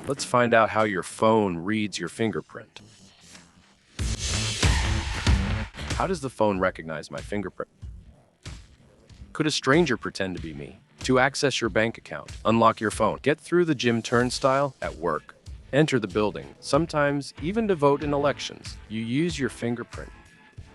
Let's find out how your phone reads your fingerprint. How does the phone recognize my fingerprint? Could a stranger pretend to be me? To access your bank account, unlock your phone, get through the gym turnstile at work, enter the building, sometimes even to vote in elections, you use your fingerprint.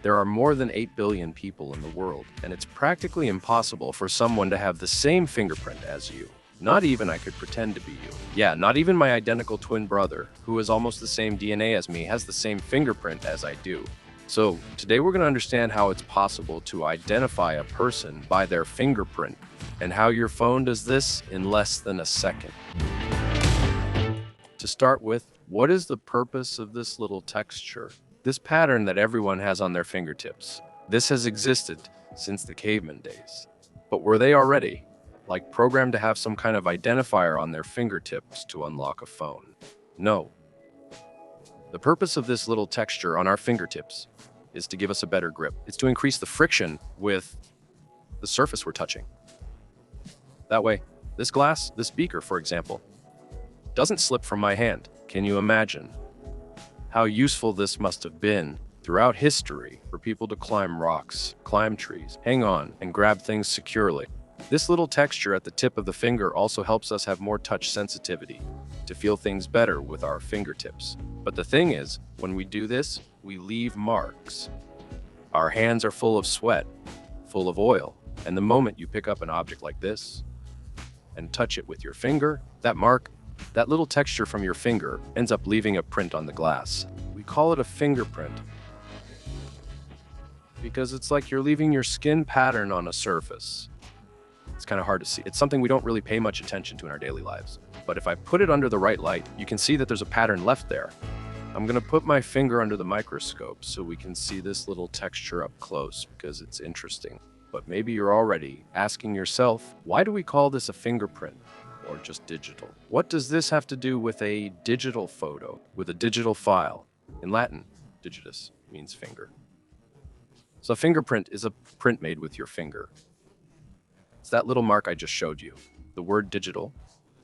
There are more than 8 billion people in the world, and it's practically impossible for someone to have the same fingerprint as you. Not even I could pretend to be you. Yeah, not even my identical twin brother, who has almost the same DNA as me, has the same fingerprint as I do. So today we're going to understand how it's possible to identify a person by their fingerprint and how your phone does this in less than a second. To start with, what is the purpose of this little texture? This pattern that everyone has on their fingertips. This has existed since the caveman days. But were they already, like, programmed to have some kind of identifier on their fingertips to unlock a phone? No. The purpose of this little texture on our fingertips is to give us a better grip. It's to increase the friction with the surface we're touching. That way, this glass, this beaker, for example, doesn't slip from my hand. Can you imagine how useful this must have been throughout history for people to climb rocks, climb trees, hang on, and grab things securely? This little texture at the tip of the finger also helps us have more touch sensitivity to feel things better with our fingertips. But the thing is, when we do this, we leave marks. Our hands are full of sweat, full of oil, and the moment you pick up an object like this and touch it with your finger, that mark, that little texture from your finger ends up leaving a print on the glass. We call it a fingerprint because it's like you're leaving your skin pattern on a surface. It's kind of hard to see. It's something we don't really pay much attention to in our daily lives. But if I put it under the right light, you can see that there's a pattern left there. I'm going to put my finger under the microscope so we can see this little texture up close because it's interesting. But maybe you're already asking yourself, why do we call this a fingerprint or just digital? What does this have to do with a digital photo, with a digital file? In Latin, digitus means finger. So a fingerprint is a print made with your finger. It's that little mark I just showed you. The word digital,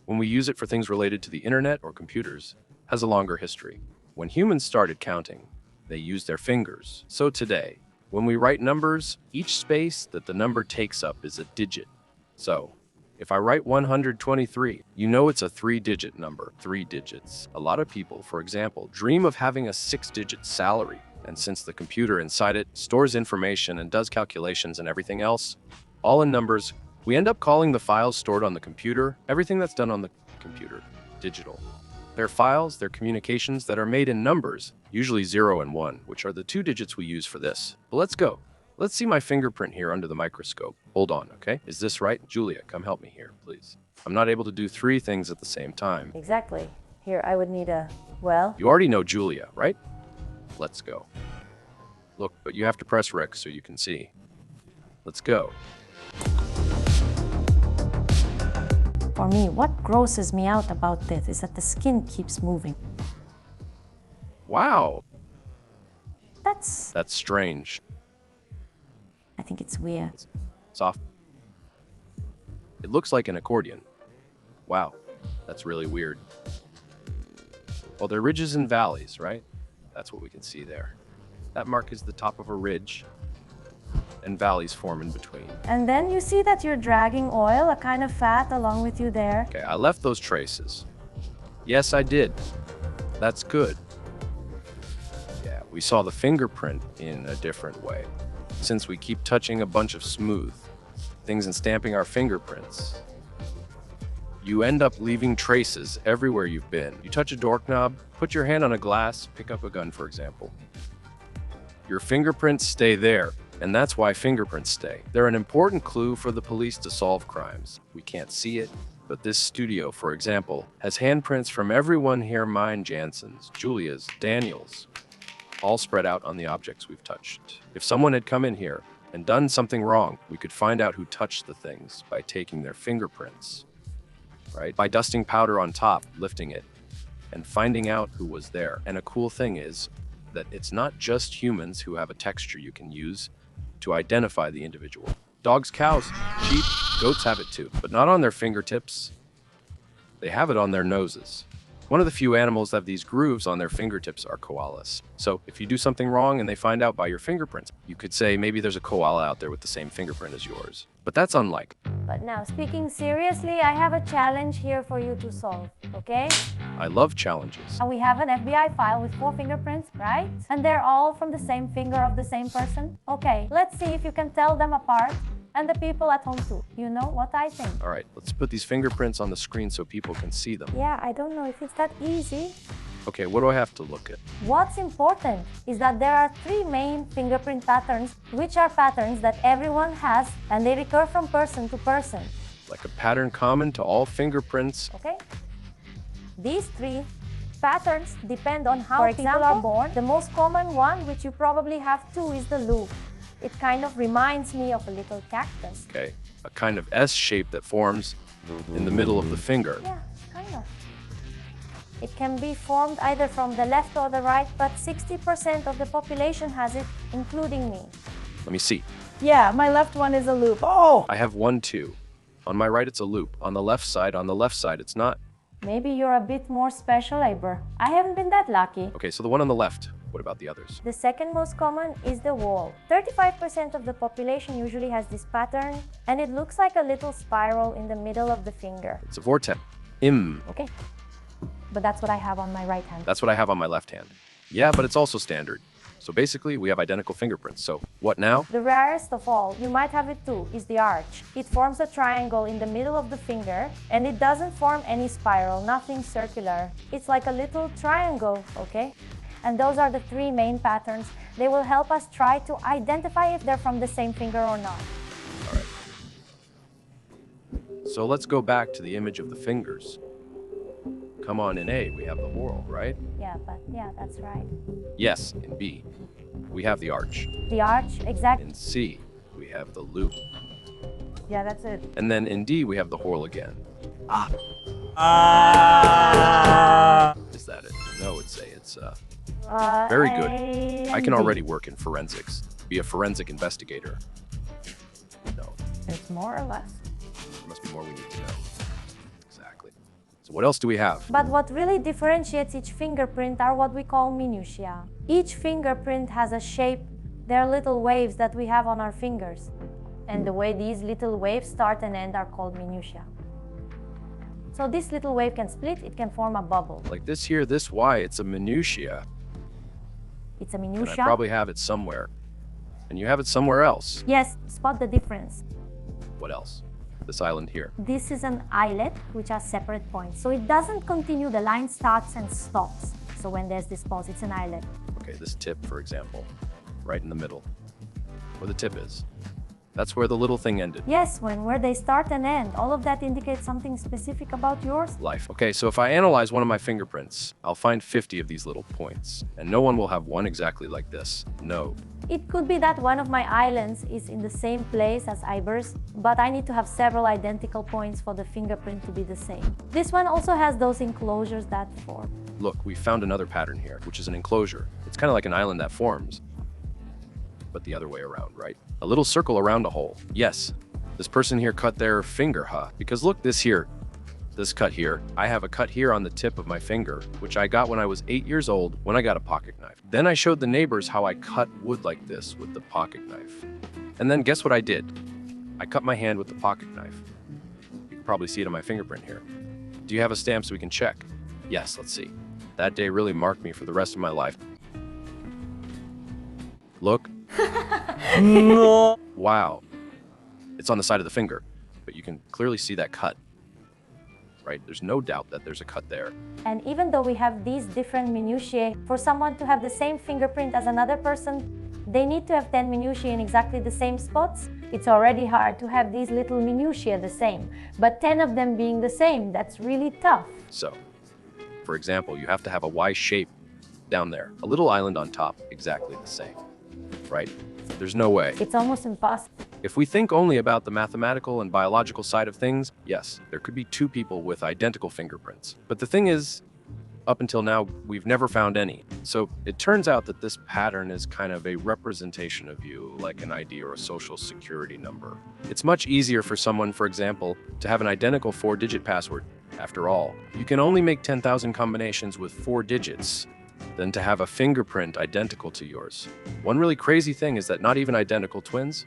when we use it for things related to the internet or computers, has a longer history. When humans started counting, they used their fingers. So today, when we write numbers, each space that the number takes up is a digit. So, if I write 123, you know it's a 3-digit number, 3 digits. A lot of people, for example, dream of having a 6-digit salary. And since the computer inside it stores information and does calculations and everything else, all in numbers, we end up calling the files stored on the computer, everything that's done on the computer, digital. They're files, they're communications that are made in numbers, usually 0 and 1, which are the 2 digits we use for this. But let's go. Let's see my fingerprint here under the microscope. Hold on, okay? Is this right? Julia, come help me here, please. I'm not able to do 3 things at the same time. Exactly. Here, I would need a, well... You already know Julia, right? Let's go. Look, but you have to press rec so you can see. Let's go. For me, what grosses me out about this is that the skin keeps moving. Wow. That's strange. I think it's weird. Soft. It looks like an accordion. Wow, that's really weird. Well, there are ridges and valleys, right? That's what we can see there. That mark is the top of a ridge, and valleys form in between. And then you see that you're dragging oil, a kind of fat, along with you there. Okay, I left those traces. Yes, I did. That's good. Yeah, we saw the fingerprint in a different way. Since we keep touching a bunch of smooth things and stamping our fingerprints, you end up leaving traces everywhere you've been. You touch a doorknob, put your hand on a glass, pick up a gun, for example. Your fingerprints stay there, and that's why fingerprints stay. They're an important clue for the police to solve crimes. We can't see it, but this studio, for example, has handprints from everyone here, mine, Jansen's, Julia's, Daniel's, all spread out on the objects we've touched. If someone had come in here and done something wrong, we could find out who touched the things by taking their fingerprints, right? By dusting powder on top, lifting it, and finding out who was there. And a cool thing is that it's not just humans who have a texture you can use to identify the individual. Dogs, cows, sheep, goats have it too, but not on their fingertips. They have it on their noses. One of the few animals that have these grooves on their fingertips are koalas. So if you do something wrong and they find out by your fingerprints, you could say maybe there's a koala out there with the same fingerprint as yours. But that's unlikely. But now, speaking seriously, I have a challenge here for you to solve, okay? I love challenges. And we have an FBI file with 4 fingerprints, right? And they're all from the same finger of the same person? Okay, let's see if you can tell them apart, and the people at home too. You know what I think. All right, let's put these fingerprints on the screen so people can see them. Yeah, I don't know if it's that easy. Okay, what do I have to look at? What's important is that there are 3 main fingerprint patterns, which are patterns that everyone has, and they recur from person to person. Like a pattern common to all fingerprints. Okay? These 3 patterns depend on how people are born. The most common one, which you probably have too, is the loop. It kind of reminds me of a little cactus. Okay, a kind of S shape that forms in the middle of the finger. Yeah, kind of. It can be formed either from the left or the right, but 60% of the population has it, including me. Let me see. Yeah, my left one is a loop. Oh! I have one too. On my right, it's a loop. On the left side, it's not. Maybe you're a bit more special, Aber. I haven't been that lucky. Okay, so the one on the left, what about the others? The second most common is the wall. 35% of the population usually has this pattern, and it looks like a little spiral in the middle of the finger. It's a vortex. Okay, but that's what I have on my right hand. That's what I have on my left hand. Yeah, but it's also standard. So basically, we have identical fingerprints. So what now? The rarest of all, you might have it too, is the arch. It forms a triangle in the middle of the finger, and it doesn't form any spiral, nothing circular. It's like a little triangle, okay? And those are the 3 main patterns. They will help us try to identify if they're from the same finger or not. All right. So let's go back to the image of the fingers. Come on, in A, we have the whorl, right? Yeah, that's right. Yes, in B, we have the arch. The arch, exactly. In C, we have the loop. Yeah, that's it. And then in D, we have the whorl again. Is that it? No, it's A. It's very good. I can already work in forensics, be a forensic investigator. No, It's more or less. there must be more we need to know. Exactly. So what else do we have? But what really differentiates each fingerprint are what we call minutiae. Each fingerprint has a shape. They're little waves that we have on our fingers. And the way these little waves start and end are called minutiae. So this little wave can split, it can form a bubble. Like this here, this Y, it's a minutia. It's a And minutia. I probably have it somewhere. And you have it somewhere else. Yes, spot the difference. What else? This island here. This is an eyelet, which has separate points. So it doesn't continue, the line starts and stops. So when there's this pause, it's an eyelet. Okay, this tip, for example, right in the middle, where the tip is. That's where the little thing ended. Yes, where they start and end. All of that indicates something specific about yours. Life. Okay, so if I analyze one of my fingerprints, I'll find 50 of these little points, and no one will have one exactly like this. No. It could be that one of my islands is in the same place as Iber's, but I need to have several identical points for the fingerprint to be the same. This one also has those enclosures that form. Look, we found another pattern here, which is an enclosure. It's kind of like an island that forms, but the other way around, right? A little circle around a hole. Yes, this person here cut their finger, huh? Because look, this cut here. I have a cut here on the tip of my finger, which I got when I was 8 years old when I got a pocket knife. Then I showed the neighbors how I cut wood like this with the pocket knife. And then guess what I did? I cut my hand with the pocket knife. You can probably see it on my fingerprint here. Do you have a stamp so we can check? Yes, let's see. That day really marked me for the rest of my life. Look. No. Wow. It's on the side of the finger, but you can clearly see that cut. Right? There's no doubt that there's a cut there. And even though we have these different minutiae, for someone to have the same fingerprint as another person, they need to have 10 minutiae in exactly the same spots. It's already hard to have these little minutiae the same, but 10 of them being the same, that's really tough. So, for example, you have to have a Y shape down there, a little island on top, exactly the same, right? There's no way. It's almost impossible. If we think only about the mathematical and biological side of things, yes, there could be 2 people with identical fingerprints. But the thing is, up until now, we've never found any. So it turns out that this pattern is kind of a representation of you, like an ID or a social security number. It's much easier for someone, for example, to have an identical 4-digit password After all, you can only make 10,000 combinations with 4 digits than to have a fingerprint identical to yours. One really crazy thing is that not even identical twins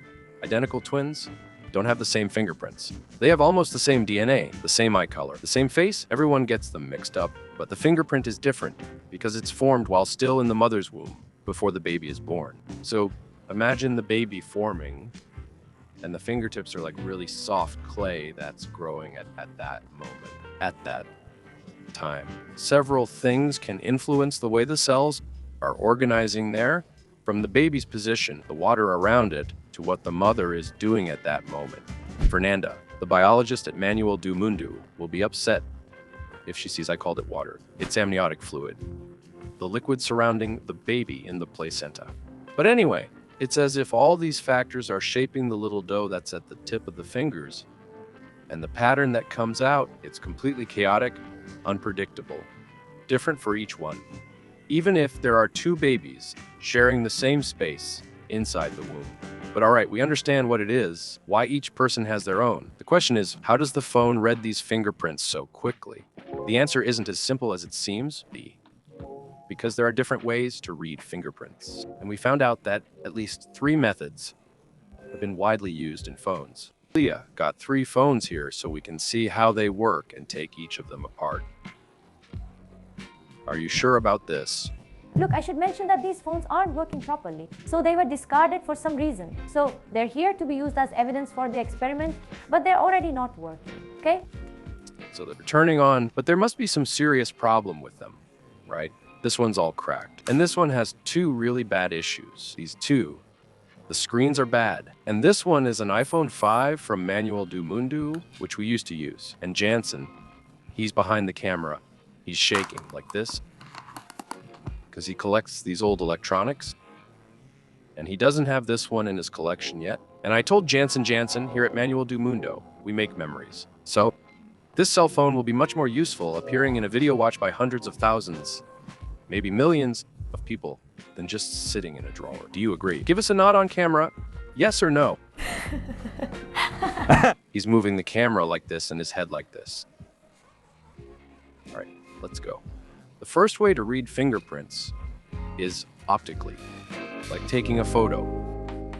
don't have the same fingerprints. They have almost the same DNA, the same eye color, the same face. Everyone gets them mixed up, but the fingerprint is different because it's formed while still in the mother's womb before the baby is born. So imagine the baby forming and the fingertips are like really soft clay that's growing at that moment, at that time. Several things can influence the way the cells are organizing there, from the baby's position, the water around it, to what the mother is doing at that moment. Fernanda, the biologist at Manuel do Mundo, will be upset if she sees I called it water. It's amniotic fluid, the liquid surrounding the baby in the placenta. But anyway, it's as if all these factors are shaping the little dough that's at the tip of the fingers, and the pattern that comes out, it's completely chaotic, unpredictable, different for each one. Even if there are 2 babies sharing the same space inside the womb. But all right, we understand what it is, why each person has their own. The question is, how does the phone read these fingerprints so quickly? The answer isn't as simple as it seems, because there are different ways to read fingerprints. And we found out that at least 3 methods have been widely used in phones. Leah got 3 phones here so we can see how they work and take each of them apart. Are you sure about this? Look, I should mention that these phones aren't working properly, so they were discarded for some reason. So they're here to be used as evidence for the experiment, but they're already not working, okay? So they're turning on, but there must be some serious problem with them, right? This one's all cracked. And this one has 2 really bad issues. These 2, the screens are bad. And this one is an iPhone 5 from Manuel do Mundo, which we used to use. And Jansen, he's behind the camera. He's shaking like this because he collects these old electronics. And he doesn't have this one in his collection yet. And I told Jansen here at Manuel do Mundo, we make memories. So this cell phone will be much more useful appearing in a video watched by hundreds of thousands, maybe millions of people, than just sitting in a drawer. Do you agree? Give us a nod on camera, yes or no. He's moving the camera like this and his head like this. All right, let's go. The first way to read fingerprints is optically, like taking a photo.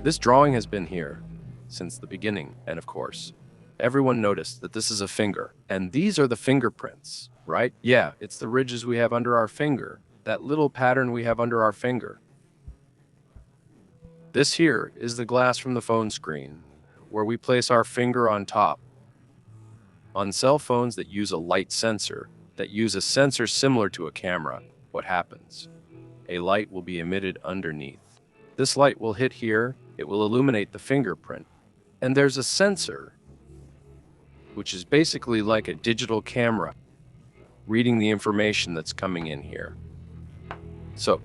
This drawing has been here since the beginning, and of course, everyone noticed that this is a finger, and these are the fingerprints, right? Yeah, it's the ridges we have under our finger, that little pattern we have under our finger. This here is the glass from the phone screen, where we place our finger on top. On cell phones that use a light sensor, that use a sensor similar to a camera, what happens? A light will be emitted underneath. This light will hit here, it will illuminate the fingerprint. And there's a sensor, which is basically like a digital camera, reading the information that's coming in here. So,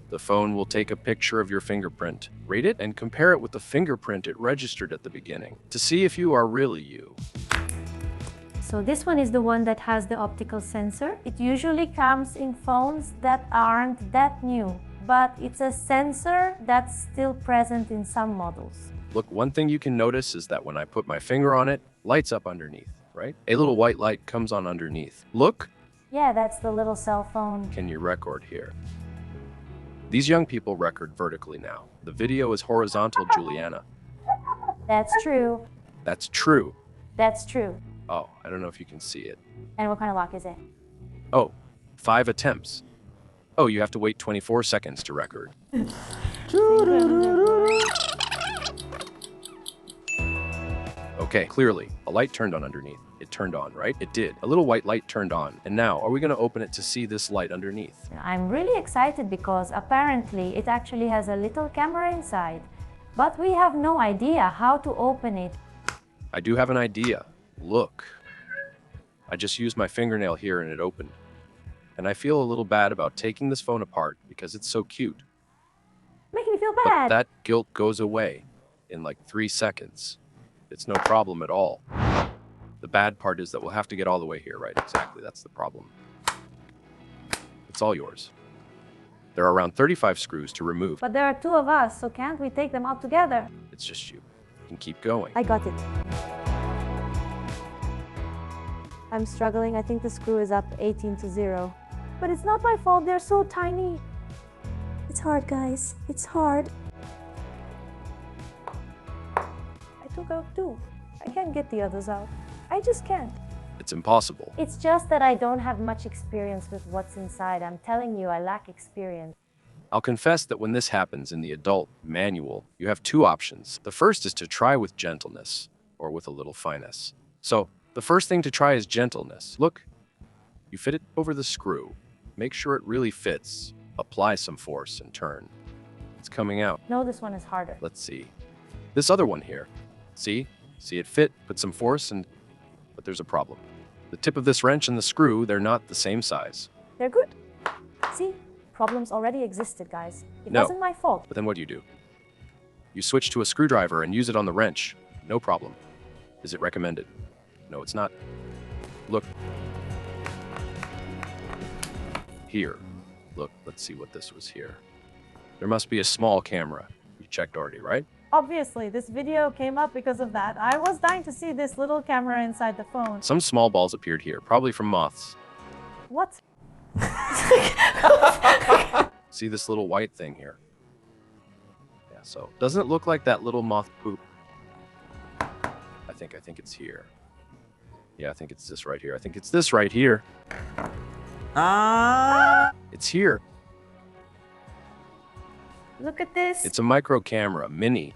the phone will take a picture of your fingerprint, rate it, and compare it with the fingerprint it registered at the beginning to see if you are really you. So this one is the one that has the optical sensor. It usually comes in phones that aren't that new, but it's a sensor that's still present in some models. Look, one thing you can notice is that when I put my finger on it, lights up underneath, right? A little white light comes on underneath. Look. Yeah, that's the little cell phone. Can you record here? These young people record vertically now. The video is horizontal, Juliana. That's true. That's true. That's true. Oh, I don't know if you can see it. And what kind of lock is it? Oh, 5 attempts. Oh, you have to wait 24 seconds to record. Okay, clearly, a light turned on underneath. It turned on, right? It did. A little white light turned on. And now, are we going to open it to see this light underneath? I'm really excited because apparently it actually has a little camera inside. But we have no idea how to open it. I do have an idea. Look. I just used my fingernail here and it opened. And I feel a little bad about taking this phone apart because it's so cute. Making me feel But bad. that guilt goes away in like 3 seconds. It's no problem at all. The bad part is that we'll have to get all the way here, right? Exactly, that's the problem. It's all yours. There are around 35 screws to remove. But there are 2 of us, so can't we take them out together? It's just you. You can keep going. I got it. I'm struggling. I think the screw is up 18 to 0. But it's not my fault. They're so tiny. It's hard, guys. It's hard. I took out 2. I can't get the others out. I just can't. It's impossible. It's just that I don't have much experience with what's inside. I'm telling you, I lack experience. I'll confess that when this happens in the adult manual, you have 2 options. The first is to try with gentleness, or with a little finesse. So, the first thing to try is gentleness. Look, you fit it over the screw. Make sure it really fits. Apply some force and turn. It's coming out. No, this one is harder. Let's see. This other one here. See? See it fit, put some force, and... But there's a problem. The tip of this wrench and the screw, they're not the same size. They're good. See? Problems already existed, guys. It No. wasn't my fault. But then what do? You switch to a screwdriver and use it on the wrench. No problem. Is it recommended? No, it's not. Look. Here. Look, let's see what this was here. There must be a small camera. You checked already, right? Obviously, this video came up because of that. I was dying to see this little camera inside the phone. Some small balls appeared here, probably from moths. What? See this little white thing here? Yeah, so doesn't it look like that little moth poop? I think it's here. Yeah, I think it's this right here. I think it's this right here. It's here. Look at this. It's a micro camera, mini.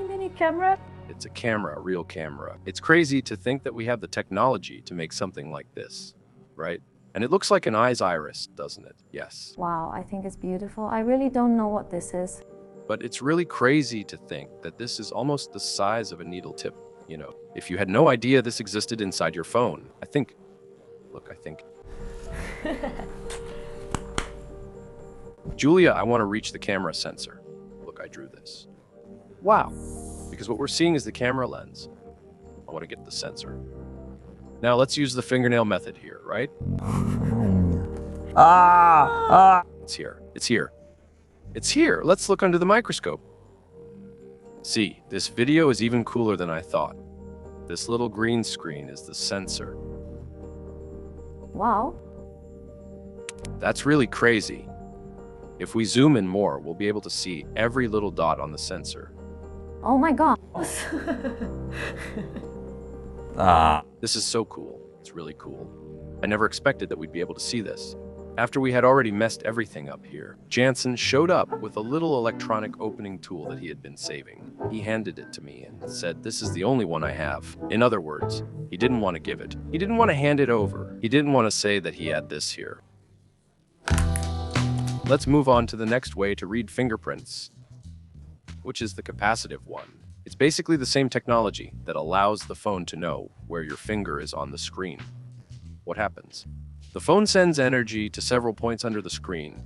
Mini camera. It's a camera, a real camera. It's crazy to think that we have the technology to make something like this, right? And it looks like an eye's iris, doesn't it? Yes. Wow, I think it's beautiful. I really don't know what this is. But it's really crazy to think that this is almost the size of a needle tip. You know, if you had no idea this existed inside your phone, I think... Julia, I want to reach the camera sensor. Look, I drew this. Wow. Because what we're seeing is the camera lens. I want to get the sensor. Now let's use the fingernail method here, right? It's here. It's here. It's here. Let's look under the microscope. See, this video is even cooler than I thought. This little green screen is the sensor. Wow. That's really crazy. If we zoom in more, we'll be able to see every little dot on the sensor. Oh my god. This is so cool. It's really cool. I never expected that we'd be able to see this. After we had already messed everything up here, Jansen showed up with a little electronic opening tool that he had been saving. He handed it to me and said, "This is the only one I have." In other words, he didn't want to give it. He didn't want to hand it over. He didn't want to say that he had this here. Let's move on to the next way to read fingerprints, which is the capacitive one. It's basically the same technology that allows the phone to know where your finger is on the screen. What happens? The phone sends energy to several points under the screen,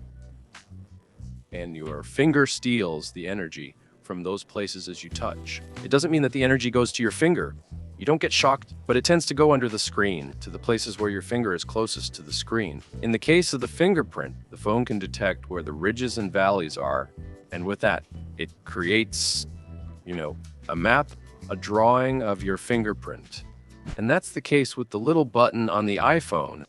and your finger steals the energy from those places as you touch. It doesn't mean that the energy goes to your finger. You don't get shocked, but it tends to go under the screen, to the places where your finger is closest to the screen. In the case of the fingerprint, the phone can detect where the ridges and valleys are, and with that, it creates, a map, a drawing of your fingerprint. And that's the case with the little button on the iPhone.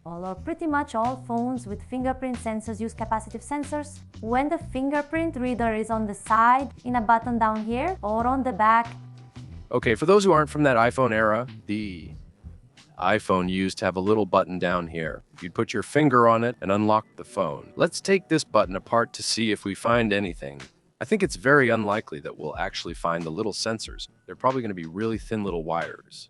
All or pretty much all phones with fingerprint sensors use capacitive sensors. When the fingerprint reader is on the side, in a button down here, or on the back. Okay, for those who aren't from that iPhone era, the iPhone used to have a little button down here. You'd put your finger on it and unlock the phone. Let's take this button apart to see if we find anything. I think it's very unlikely that we'll actually find the little sensors. They're probably going to be really thin little wires,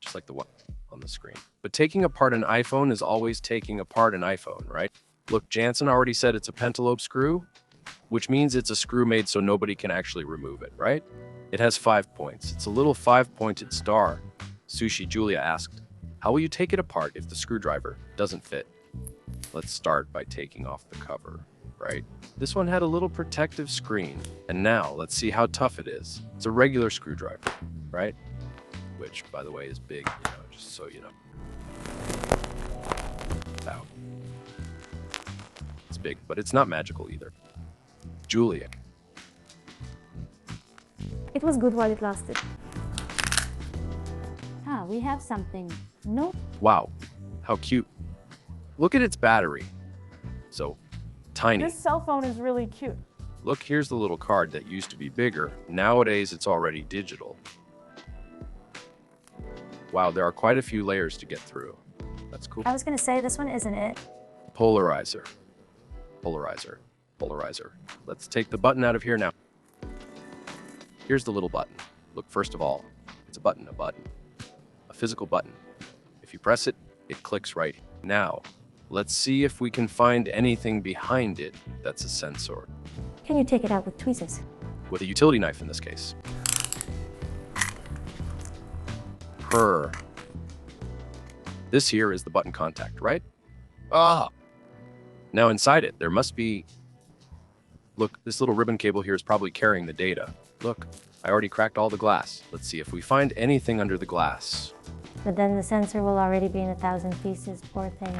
just like the one on the screen. But taking apart an iPhone is always taking apart an iPhone, right? Look, Jansen already said it's a pentalobe screw, which means it's a screw made so nobody can actually remove it, right? It has 5 points. It's a little 5-pointed star. Sushi Julia asked, "How will you take it apart if the screwdriver doesn't fit?" Let's start by taking off the cover, right? This one had a little protective screen. And now let's see how tough it is. It's a regular screwdriver, right? Which, by the way, is big, just so you know. Ow. It's big, but it's not magical either. Julia. It was good while it lasted. we have something. No. Wow, how cute. Look at its battery. So tiny. This cell phone is really cute. Look, here's the little card that used to be bigger. Nowadays, it's already digital. Wow, there are quite a few layers to get through. That's cool. I was gonna say this one isn't it. Polarizer. Polarizer. Polarizer. Let's take the button out of here now. Here's the little button. Look, first of all, it's a button. A physical button. If you press it, it clicks right. Now, let's see if we can find anything behind it that's a sensor. Can you take it out with tweezers? With a utility knife in this case. Purr. This here is the button contact, right? Ah! Now inside it, there must be... Look, this little ribbon cable here is probably carrying the data. Look, I already cracked all the glass. Let's see if we find anything under the glass. But then the sensor will already be in 1,000 pieces, poor thing.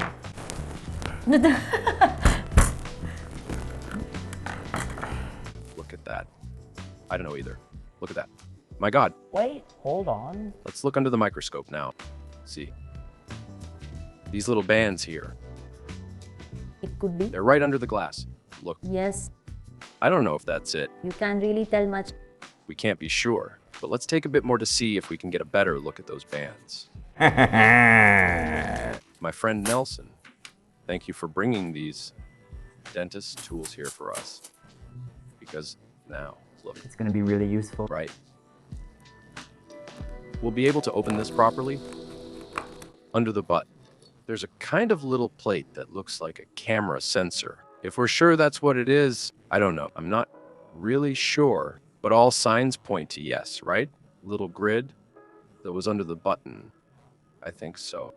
Look at that. I don't know either. Look at that. My God. Wait, hold on. Let's look under the microscope now. See. These little bands here. It could be. They're right under the glass. Look, Yes, I don't know if that's it. you can't really tell much. We can't be sure. But let's take a bit more to see if we can get a better look at those bands. My friend Nelson, thank you for bringing these dentist tools here for us. Because now, look, It's gonna be really useful. right? We'll be able to open this properly. Under the butt, there's a kind of little plate that looks like a camera sensor. If we're sure that's what it is, I don't know. I'm not really sure, but all signs point to yes, right? Little grid that was under the button. I think so.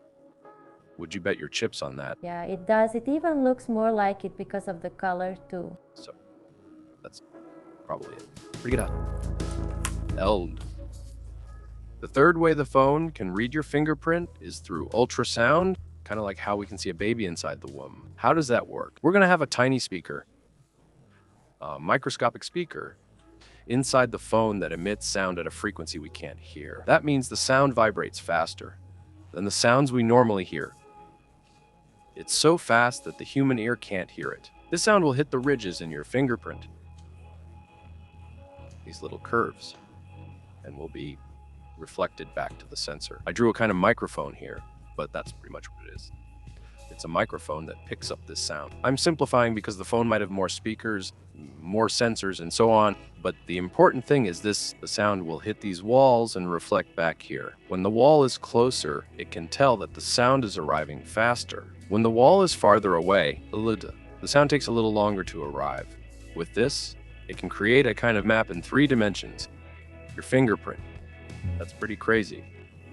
Would you bet your chips on that? Yeah, it does. It even looks more like it because of the color too. So that's probably it. Freak it out. Eld. The third way the phone can read your fingerprint is through ultrasound, kind of like how we can see a baby inside the womb. How does that work? We're going to have a tiny speaker, a microscopic speaker, inside the phone that emits sound at a frequency we can't hear. That means the sound vibrates faster than the sounds we normally hear. It's so fast that the human ear can't hear it. This sound will hit the ridges in your fingerprint, these little curves, and will be reflected back to the sensor. I drew a kind of microphone here, but that's pretty much what it is. It's a microphone that picks up this sound. I'm simplifying because the phone might have more speakers, more sensors, and so on, but the important thing is this: the sound will hit these walls and reflect back here. When the wall is closer, it can tell that the sound is arriving faster. When the wall is farther away, the sound takes a little longer to arrive. With this, it can create a kind of map in 3 dimensions. Your fingerprint. That's pretty crazy,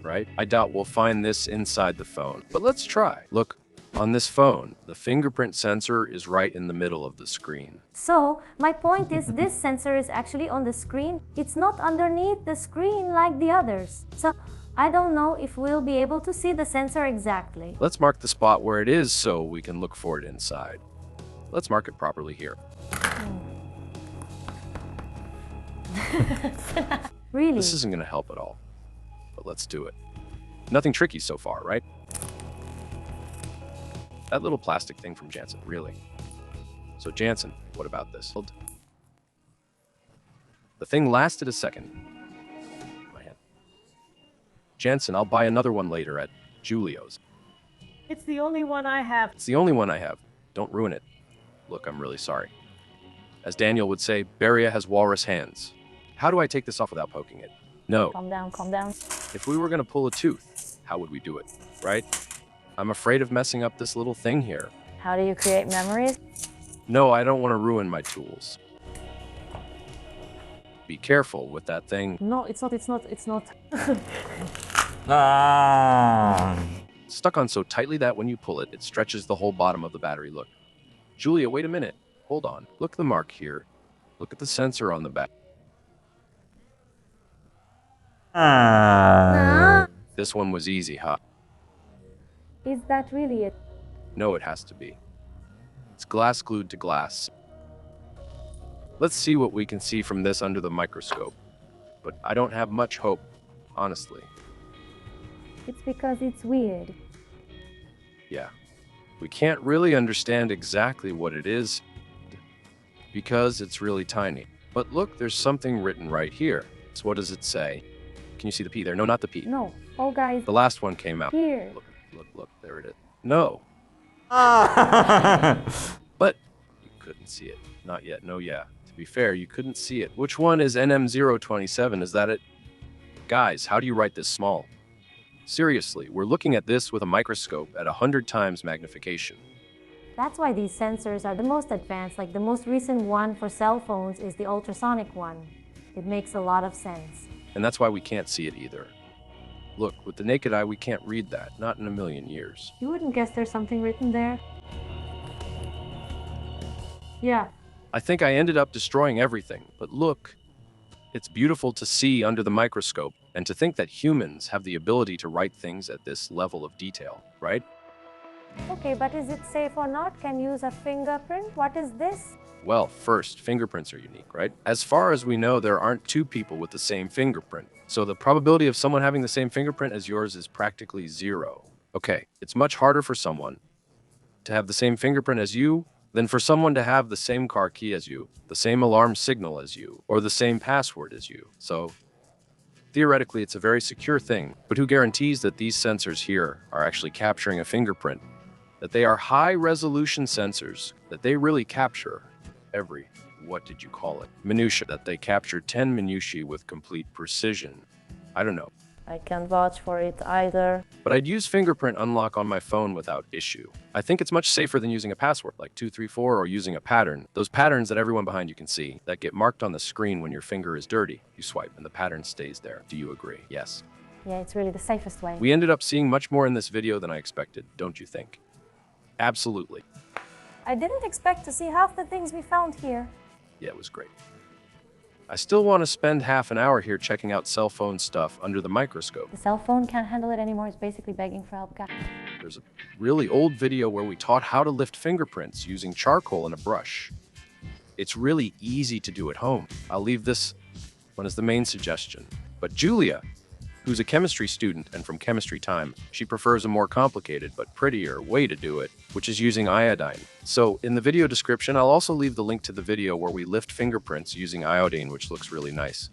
right? I doubt we'll find this inside the phone, but let's try. Look, on this phone, the fingerprint sensor is right in the middle of the screen. So, my point is this sensor is actually on the screen. It's not underneath the screen like the others. So, I don't know if we'll be able to see the sensor exactly. Let's mark the spot where it is so we can look for it inside. Let's mark it properly here. Really? This isn't going to help at all, but let's do it. Nothing tricky so far, right? That little plastic thing from Jansen, really. So Jansen, what about this? The thing lasted a second. My hand. Jansen, I'll buy another one later at Julio's. It's the only one I have. It's the only one I have. Don't ruin it. Look, I'm really sorry. As Daniel would say, Beria has walrus hands. How do I take this off without poking it? No. Calm down, calm down. If we were going to pull a tooth, how would we do it, right? I'm afraid of messing up this little thing here. How do you create memories? No, I don't want to ruin my tools. Be careful with that thing. No, it's not. Stuck on so tightly that when you pull it, it stretches the whole bottom of the battery. Look. Julia, wait a minute. Hold on. Look at the mark here. Look at the sensor on the back. This one was easy, huh? Is that really it? No, it has to be. It's glass glued to glass. Let's see what we can see from this under the microscope. But I don't have much hope, honestly. It's because it's weird. Yeah. We can't really understand exactly what it is because it's really tiny. But look, there's something written right here. So what does it say? Can you see the P there? No, not the P. No. Oh, guys. The last one came out. Here. Look, there it is. No. But you couldn't see it. Not yet. No, yeah. To be fair, you couldn't see it. Which one is NM027? Is that it? Guys, how do you write this small? Seriously, we're looking at this with a microscope at 100 times magnification. That's why these sensors are the most advanced. Like the most recent one for cell phones is the ultrasonic one. It makes a lot of sense. And that's why we can't see it either. Look, with the naked eye, we can't read that. Not in a million years. You wouldn't guess there's something written there? Yeah. I think I ended up destroying everything, but look, it's beautiful to see under the microscope and to think that humans have the ability to write things at this level of detail, right? Okay, but is it safe or not? Can you use a fingerprint? What is this? Well, first, fingerprints are unique, right? As far as we know, there aren't two people with the same fingerprint. So the probability of someone having the same fingerprint as yours is practically zero. Okay, it's much harder for someone to have the same fingerprint as you than for someone to have the same car key as you, the same alarm signal as you, or the same password as you. So theoretically, it's a very secure thing, but who guarantees that these sensors here are actually capturing a fingerprint? That they are high-resolution sensors, that they really capture every, what did you call it? Minutiae, that they capture 10 minutiae with complete precision. I don't know. I can't vouch for it either. But I'd use fingerprint unlock on my phone without issue. I think it's much safer than using a password like 234 or using a pattern. Those patterns that everyone behind you can see, that get marked on the screen when your finger is dirty. You swipe and the pattern stays there. Do you agree? Yes. Yeah, it's really the safest way. We ended up seeing much more in this video than I expected, don't you think? Absolutely. I didn't expect to see half the things we found here. Yeah, it was great. I still want to spend half an hour here checking out cell phone stuff under the microscope. The cell phone can't handle it anymore. It's basically begging for help. There's a really old video where we taught how to lift fingerprints using charcoal and a brush. It's really easy to do at home. I'll leave this one as the main suggestion. But Julia, who's a chemistry student and from chemistry time, she prefers a more complicated but prettier way to do it, which is using iodine. So in the video description, I'll also leave the link to the video where we lift fingerprints using iodine, which looks really nice.